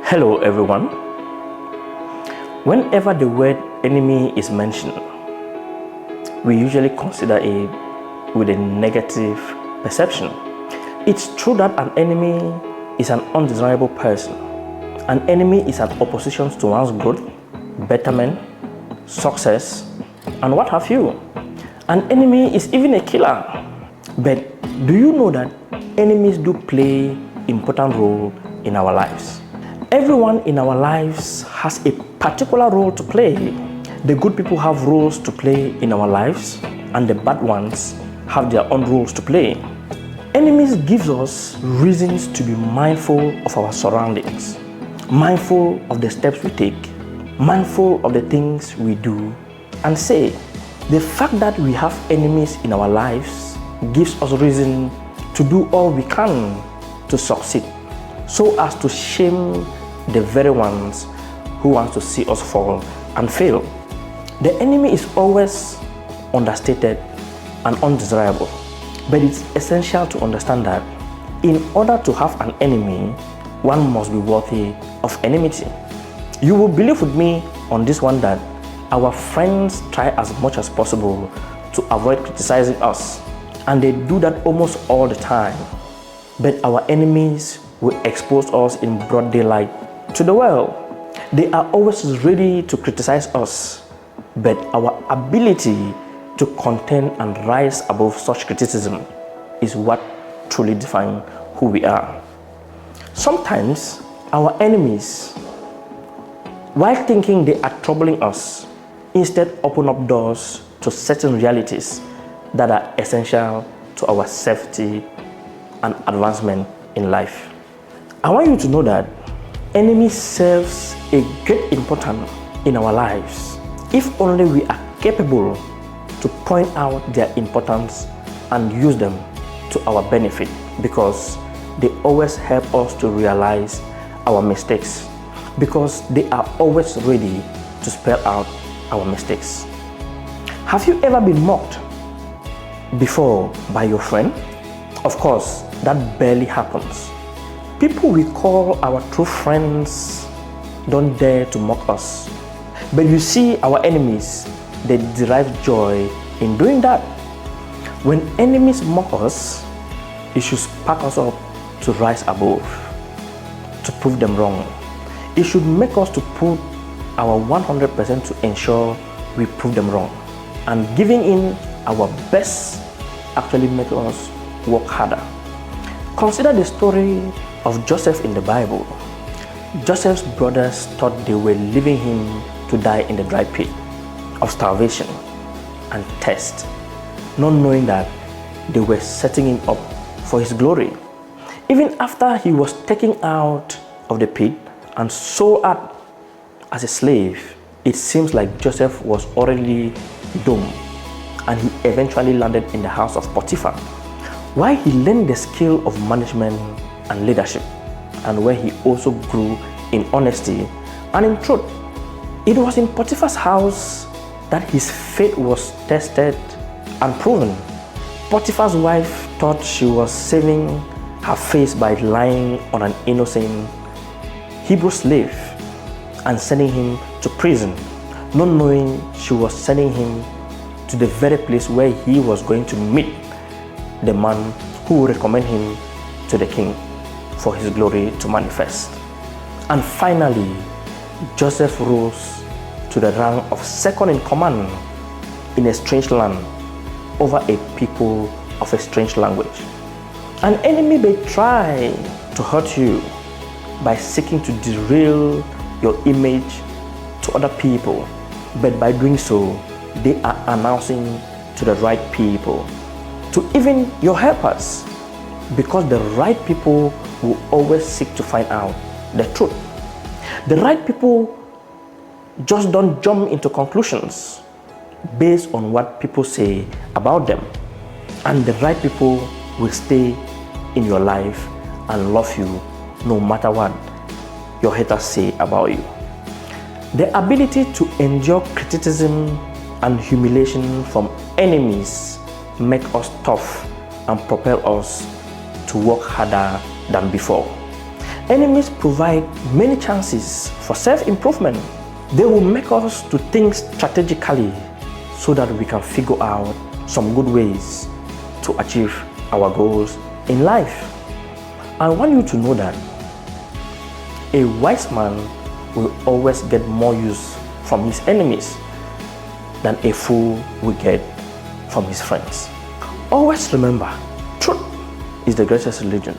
Hello everyone. Whenever the word enemy is mentioned, we usually consider it with a negative perception. It's true that an enemy is an undesirable person. An enemy is an opposition to one's growth, betterment, success, and what have you. An enemy is even a killer. But do you know that enemies do play an important role in our lives? Everyone in our lives has a particular role to play. The good people have roles to play in our lives, and the bad ones have their own roles to play. Enemies gives us reasons to be mindful of our surroundings, mindful of the steps we take, mindful of the things we do and say. The fact that we have enemies in our lives gives us reason to do all we can to succeed, so as to shame the very ones who want to see us fall and fail. The enemy is always understated and undesirable, but it's essential to understand that in order to have an enemy, one must be worthy of enmity. You will believe with me on this one that our friends try as much as possible to avoid criticizing us, and they do that almost all the time. But our enemies will expose us in broad daylight to the world. They are always ready to criticize us, but our ability to contend and rise above such criticism is what truly defines who we are. Sometimes our enemies, while thinking they are troubling us, instead open up doors to certain realities that are essential to our safety and advancement in life. I want you to know that enemy serves a great importance in our lives if only we are capable to point out their importance and use them to our benefit, because they always help us to realize our mistakes, because they are always ready to spell out our mistakes. Have you ever been mocked before by your friend? Of course, that barely happens. People we call our true friends don't dare to mock us. But you see, our enemies, they derive joy in doing that. When enemies mock us, it should spark us up to rise above, to prove them wrong. It should make us to put our 100% to ensure we prove them wrong. And giving in our best actually makes us work harder. Consider the story of Joseph in the Bible. Joseph's brothers thought they were leaving him to die in the dry pit of starvation and thirst, not knowing that they were setting him up for his glory. Even after he was taken out of the pit and sold out as a slave, it seems like Joseph was already doomed, and he eventually landed in the house of Potiphar, where he learned the skill of management and leadership, and where he also grew in honesty and in truth. It was in Potiphar's house that his faith was tested and proven. Potiphar's wife thought she was saving her face by lying on an innocent Hebrew slave and sending him to prison, not knowing she was sending him to the very place where he was going to meet the man who would recommend him to the king for his glory to manifest. And finally, Joseph rose to the rank of second in command in a strange land over a people of a strange language. An enemy may try to hurt you by seeking to derail your image to other people, but by doing so, they are announcing to the right people, to even your helpers, because the right people will always seek to find out the truth. The right people just don't jump into conclusions based on what people say about them, and the right people will stay in your life and love you no matter what your haters say about you. The ability to endure criticism and humiliation from enemies make us tough and propel us to work harder than before. Enemies provide many chances for self-improvement. They will make us to think strategically so that we can figure out some good ways to achieve our goals in life. I want you to know that a wise man will always get more use from his enemies than a fool will get from his friends. Always remember, truth is the greatest religion.